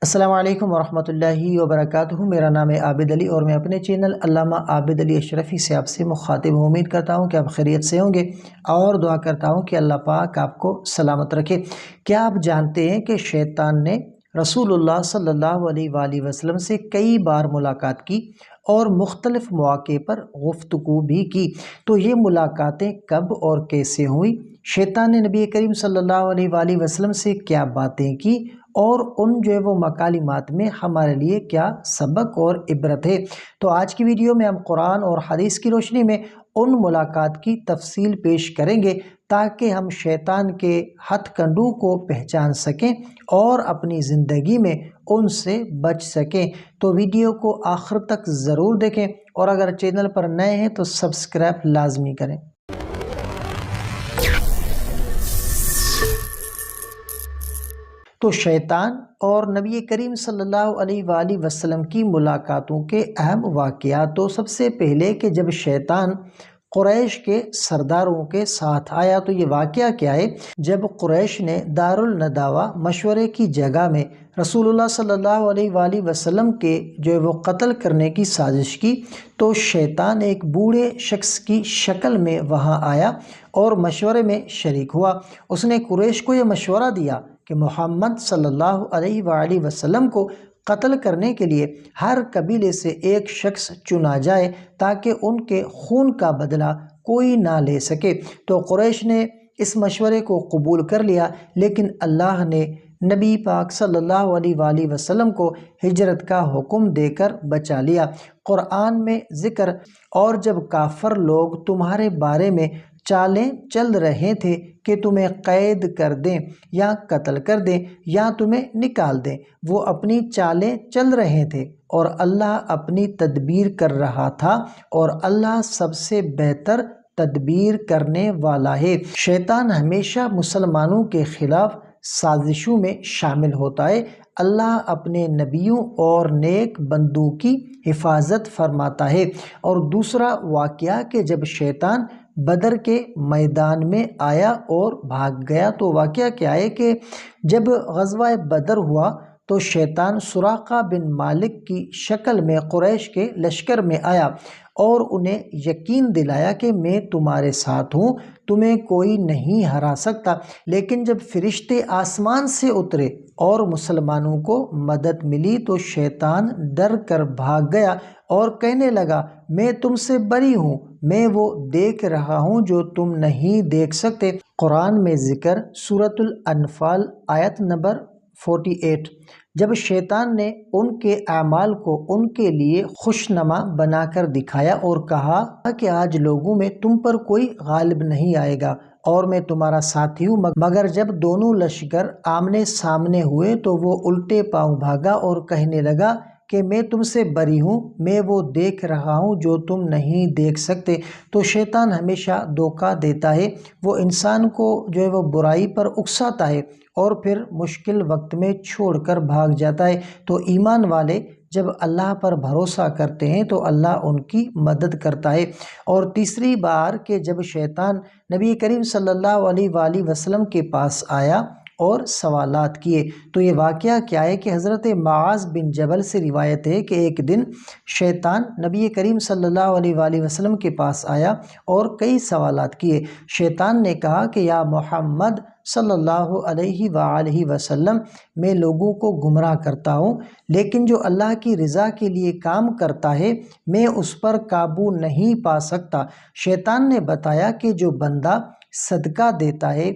السلام علیکم ورحمۃ اللہ وبرکاتہ۔ میرا نام ہے عابد علی اور میں اپنے چینل علامہ عابد علی اشرفی سے آپ سے مخاطب ہوں۔ امید کرتا ہوں کہ آپ خیریت سے ہوں گے اور دعا کرتا ہوں کہ اللہ پاک آپ کو سلامت رکھے۔ کیا آپ جانتے ہیں کہ شیطان نے رسول اللہ صلی اللہ علیہ وآلہ وسلم سے کئی بار ملاقات کی اور مختلف مواقع پر گفتگو بھی کی؟ تو یہ ملاقاتیں کب اور کیسے ہوئیں؟ شیطان نے نبی کریم صلی اللہ علیہ وآلہ وسلم سے کیا باتیں کی اور ان وہ مکالمات میں ہمارے لیے کیا سبق اور عبرت ہے؟ تو آج کی ویڈیو میں ہم قرآن اور حدیث کی روشنی میں ان ملاقات کی تفصیل پیش کریں گے تاکہ ہم شیطان کے ہتھ کنڈوں کو پہچان سکیں اور اپنی زندگی میں ان سے بچ سکیں۔ تو ویڈیو کو آخر تک ضرور دیکھیں اور اگر چینل پر نئے ہیں تو سبسکرائب لازمی کریں۔ تو شیطان اور نبی کریم صلی اللہ علیہ وآلہ وسلم کی ملاقاتوں کے اہم واقعات۔ تو سب سے پہلے کہ جب شیطان قریش کے سرداروں کے ساتھ آیا تو یہ واقعہ کیا ہے؟ جب قریش نے دار الندوہ مشورے کی جگہ میں رسول اللہ صلی اللہ علیہ وآلہ وسلم کے وہ قتل کرنے کی سازش کی تو شیطان ایک بوڑھے شخص کی شکل میں وہاں آیا اور مشورے میں شریک ہوا۔ اس نے قریش کو یہ مشورہ دیا کہ محمد صلی اللہ علیہ وآلہ وسلم کو قتل کرنے کے لیے ہر قبیلے سے ایک شخص چنا جائے تاکہ ان کے خون کا بدلہ کوئی نہ لے سکے۔ تو قریش نے اس مشورے کو قبول کر لیا، لیکن اللہ نے نبی پاک صلی اللہ علیہ وآلہ وسلم کو ہجرت کا حکم دے کر بچا لیا۔ قرآن میں ذکر، اور جب کافر لوگ تمہارے بارے میں چالیں چل رہے تھے کہ تمہیں قید کر دیں یا قتل کر دیں یا تمہیں نکال دیں، وہ اپنی چالیں چل رہے تھے اور اللہ اپنی تدبیر کر رہا تھا اور اللہ سب سے بہتر تدبیر کرنے والا ہے۔ شیطان ہمیشہ مسلمانوں کے خلاف سازشوں میں شامل ہوتا ہے۔ اللہ اپنے نبیوں اور نیک بندوں کی حفاظت فرماتا ہے۔ اور دوسرا واقعہ کہ جب شیطان بدر کے میدان میں آیا اور بھاگ گیا تو واقعہ کیا ہے کہ جب غزوہ بدر ہوا تو شیطان سراقہ بن مالک کی شکل میں قریش کے لشکر میں آیا اور انہیں یقین دلایا کہ میں تمہارے ساتھ ہوں، تمہیں کوئی نہیں ہرا سکتا۔ لیکن جب فرشتے آسمان سے اترے اور مسلمانوں کو مدد ملی تو شیطان ڈر کر بھاگ گیا اور کہنے لگا میں تم سے بری ہوں، میں وہ دیکھ رہا ہوں جو تم نہیں دیکھ سکتے۔ قرآن میں ذکر سورۃ الانفال آیت نمبر 48۔ جب شیطان نے ان کے اعمال کو ان کے لیے خوشنما بنا کر دکھایا اور کہا کہ آج لوگوں میں تم پر کوئی غالب نہیں آئے گا اور میں تمہارا ساتھی ہوں، مگر جب دونوں لشکر آمنے سامنے ہوئے تو وہ الٹے پاؤں بھاگا اور کہنے لگا کہ میں تم سے بری ہوں، میں وہ دیکھ رہا ہوں جو تم نہیں دیکھ سکتے۔ تو شیطان ہمیشہ دھوکہ دیتا ہے، وہ انسان کو وہ برائی پر اکساتا ہے اور پھر مشکل وقت میں چھوڑ کر بھاگ جاتا ہے۔ تو ایمان والے جب اللہ پر بھروسہ کرتے ہیں تو اللہ ان کی مدد کرتا ہے۔ اور تیسری بار کہ جب شیطان نبی کریم صلی اللہ علیہ وآلہ وسلم کے پاس آیا اور سوالات کیے تو یہ واقعہ کیا ہے کہ حضرت معاذ بن جبل سے روایت ہے کہ ایک دن شیطان نبی کریم صلی اللہ علیہ وآلہ وسلم کے پاس آیا اور کئی سوالات کیے۔ شیطان نے کہا کہ یا محمد صلی اللہ علیہ وآلہ وسلم، میں لوگوں کو گمراہ کرتا ہوں، لیکن جو اللہ کی رضا کے لیے کام کرتا ہے میں اس پر قابو نہیں پا سکتا۔ شیطان نے بتایا کہ جو بندہ صدقہ دیتا ہے،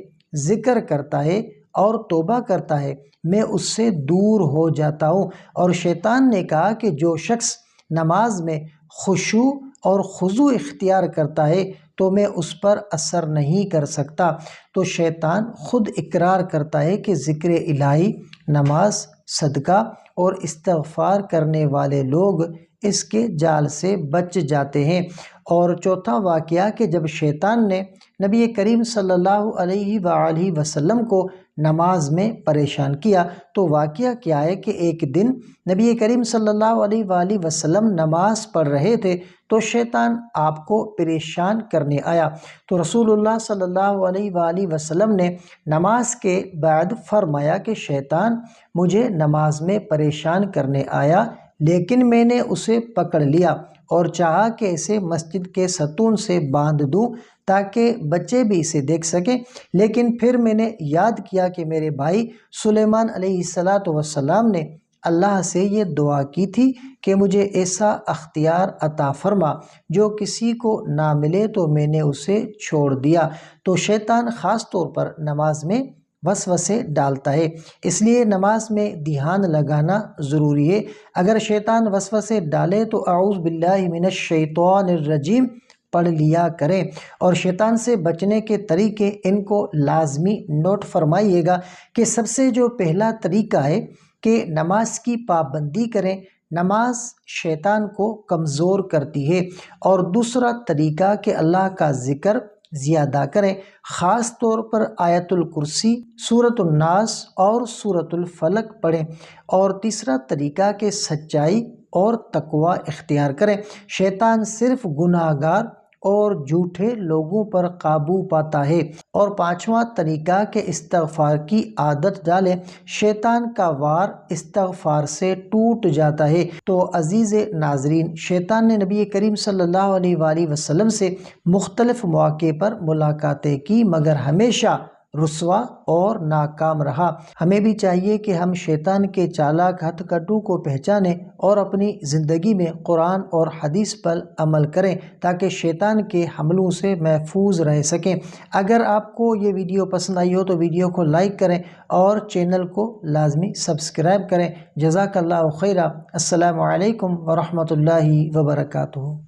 ذکر کرتا ہے اور توبہ کرتا ہے میں اس سے دور ہو جاتا ہوں۔ اور شیطان نے کہا کہ جو شخص نماز میں خشوع اور خضوع اختیار کرتا ہے تو میں اس پر اثر نہیں کر سکتا۔ تو شیطان خود اقرار کرتا ہے کہ ذکر الہی، نماز، صدقہ اور استغفار کرنے والے لوگ اس کے جال سے بچ جاتے ہیں۔ اور چوتھا واقعہ کہ جب شیطان نے نبی کریم صلی اللہ علیہ وآلہ وسلم کو نماز میں پریشان کیا، تو واقعہ کیا ہے کہ ایک دن نبی کریم صلی اللہ علیہ وآلہ وسلم نماز پڑھ رہے تھے تو شیطان آپ کو پریشان کرنے آیا، تو رسول اللہ صلی اللہ علیہ وآلہ وسلم نے نماز کے بعد فرمایا کہ شیطان مجھے نماز میں پریشان کرنے آیا، لیکن میں نے اسے پکڑ لیا اور چاہا کہ اسے مسجد کے ستون سے باندھ دوں تاکہ بچے بھی اسے دیکھ سکیں، لیکن پھر میں نے یاد کیا کہ میرے بھائی سلیمان علیہ السلام نے اللہ سے یہ دعا کی تھی کہ مجھے ایسا اختیار عطا فرما جو کسی کو نہ ملے، تو میں نے اسے چھوڑ دیا۔ تو شیطان خاص طور پر نماز میں وسوسے ڈالتا ہے، اس لیے نماز میں دھیان لگانا ضروری ہے۔ اگر شیطان وسوسے ڈالے تو اعوذ باللہ من الشیطان الرجیم پڑھ لیا کریں، اور شیطان سے بچنے کے طریقے ان کو لازمی نوٹ فرمائیے گا کہ سب سے جو پہلا طریقہ ہے کہ نماز کی پابندی کریں، نماز شیطان کو کمزور کرتی ہے، اور دوسرا طریقہ کہ اللہ کا ذکر زیادہ کریں، خاص طور پر آیت الکرسی، سورۃ الناس اور سورۃ الفلق پڑھیں، اور تیسرا طریقہ کہ سچائی اور تقوی اختیار کریں۔ شیطان صرف گناہ گار اور جھوٹے لوگوں پر قابو پاتا ہے۔ اور پانچواں طریقہ کہ استغفار کی عادت ڈالیں، شیطان کا وار استغفار سے ٹوٹ جاتا ہے۔ تو عزیز ناظرین، شیطان نے نبی کریم صلی اللہ علیہ وآلہ وسلم سے مختلف مواقع پر ملاقاتیں کی، مگر ہمیشہ رسوا اور ناکام رہا۔ ہمیں بھی چاہیے کہ ہم شیطان کے چالاک ہتھ کنڈوں کو پہچانیں اور اپنی زندگی میں قرآن اور حدیث پر عمل کریں تاکہ شیطان کے حملوں سے محفوظ رہ سکیں۔ اگر آپ کو یہ ویڈیو پسند آئی ہو تو ویڈیو کو لائک کریں اور چینل کو لازمی سبسکرائب کریں۔ جزاک اللہ خیرہ۔ السلام علیکم ورحمۃ اللہ وبرکاتہ۔